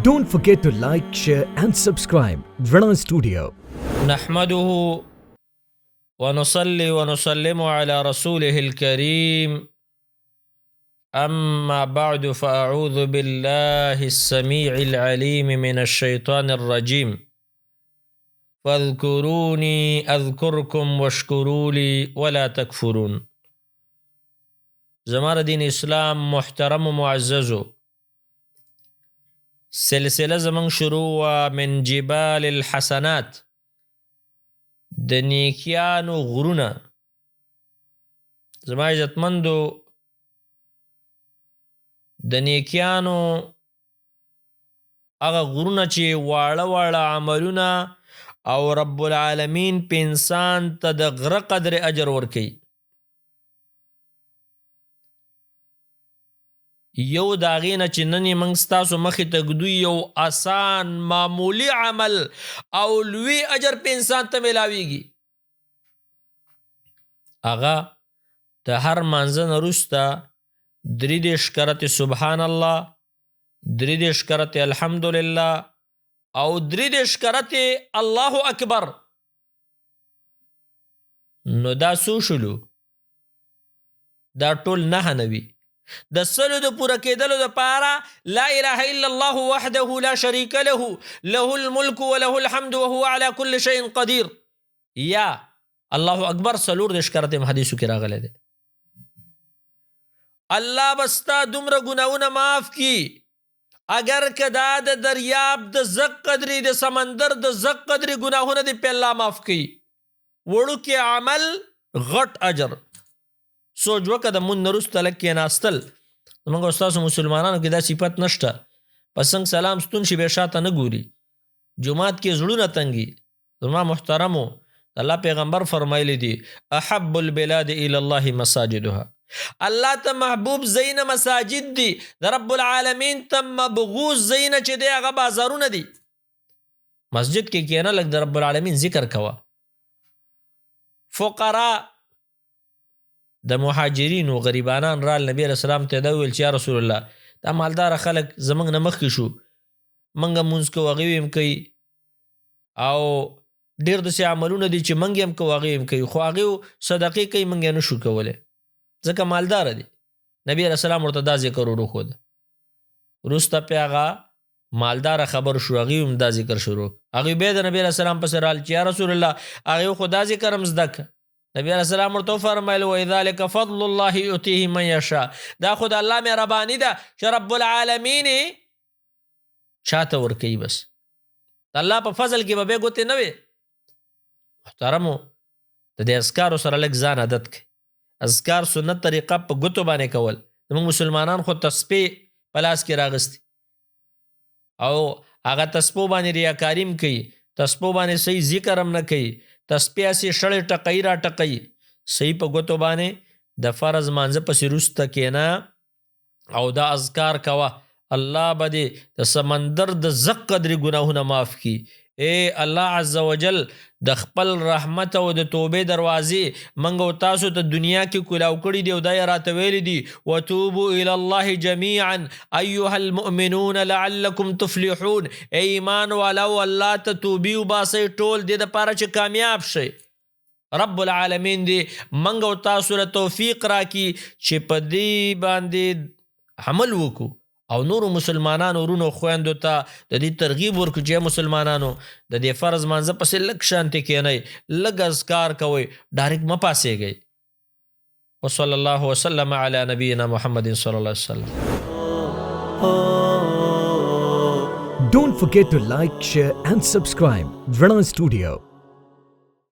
Don't forget to like, share and subscribe. Vrana Studio. نحمده ونصلي ونسلم على رسوله الكريم أما بعد فأعوذ بالله السميع العليم من الشيطان الرجيم فاذكروني أذكركم واشكروا لي ولا تكفرون. زمار دین اسلام محترم و معززو، سلسله زمان شروع من جبال الحسنات، د نیکیانو غرونه. زما عزتمندو، د نیکیانو هغه غرونه چې واړه واړه عملونه او رب العالمین په انسان ته د غره قدر اجر ورکوي. یو د هغې نه چې نن یې موږ ستاسو مخې ته ږدو، یو آسان معمولی عمل او لوی اجر په انسان ته میلاویږي. هغه د هر مانځه نه وروسته 33 کرتې سبحان الله، 33 کرتې الحمدلله او 33 کرتې الله اکبر. نو دا څو شولو؟ دا ټول 9 نه وي. د سلو د پوره کېدلو دپاره لا اله الا الله وحده لا شریک له له الملک وله الحمد وهو على كل شيء قدیر، یا الله اکبر 34 کرتې حدیثو کې راغلی دی. الله بستا دومره ګناونه معاف کی اگر که دا د دریاب د زق قدرې د سمندر د زق قدرې ګناهونه دی په الله معاف کی. وړوکی عمل غټ اجر. سوچ وکړه د مونځ نه وروسته لږ کېناستل. زموږ او ستاسو مسلمانانو کې دا صفت نشته. په څنګ سلام ستون شي بیا شاته نه ګوري. جومات کې زړونه تنګي. زما محترمو، الله پیغمبر فرمایلی دي احب البلاد الى الله مساجدها. الله ته محبوب زین مساجد دي، د رب العالمین ته مبغوض زین چې دی هغه بازارونه دي. مسجد کې کېنه، لږ د رب العالمین ذکر کوه. فقراء د مهاجرینو غریبانان رال نبی علیہ السلام ته دا ویل چې یا رسول الله، دا مالدار خلک زمونږ نه مخکې شو، موږ هم مونځ کوو هغوی هم کوي، او ډېر داسې عملونه دي چې موږ هم کوو هغوی هم کوي، خو هغوی صدقې کوي موږ یې نه شو کولی ځکه مالداره دي. نبی علیہ السلام ورته دا ذکر وروښود. وروسته پې هغه مالداره خبر شو، هغوی هم دا ذکر شروع. هغوی بیا د نبی علیہ السلام پسې رال چې یا رسول الله، هغوی خو دا ذکر هم زده که. نبی علیہ السلام ورته وفرمایل وذلک فضل الله یؤتیه من یشاء. دا خو د الله مهرباني ده چې رب العالمین چاته ورکوي. بس د الله په فضل کې به بیا ګوتې نه وي. محترمو، د دې اذکارو سره لږ ځان عادت کړئ. اذکار سنت طریقه په ګوتو باندې کول. زموږ مسلمانان خو تسبیح په لاس کې راغستي او هغه تسبیح باندې ریاکاري هم کوي، تسبیح باندې صحیح ذکر هم نه کوي، تسبیح هسې شړې ټقۍ را ټقۍ. صحیح په ګوتو باندې د فرض مانځه پسې وروسته کښېنه او دا اذکار کوه. الله به دې د سمندر د زق قدرې ګناهونه معاف کړي. اے الله عز وجل د خپل رحمت او د توبې دروازې موږ او تاسو ته دنیا کې کلاو کړي دي او دا یې راته ویلي دي وتوبوا الى الله جميعا ایها المؤمنون لعلکم تفلحون. ای ایمان والو، الله ته توبې وباسئ ټول دې دپاره چې کامیاب شئ. رب العالمین دې موږ او تاسو له توفیق راکړي چې په دې باندې عمل وکړو او نورو مسلمانانو ورونو خویندو ته د دې ترغیب ورکړو چې مسلمانانو د دې فرض مانځه پسې لږ شانتې کښېنئ، لږ اذکار کوئ، ډایرکټ مه پاسېږئ. وصلی الله وسلم علی نبینا محمد صلی الله علیه وسلم. Don't forget to like, share and subscribe. Vrana Studio.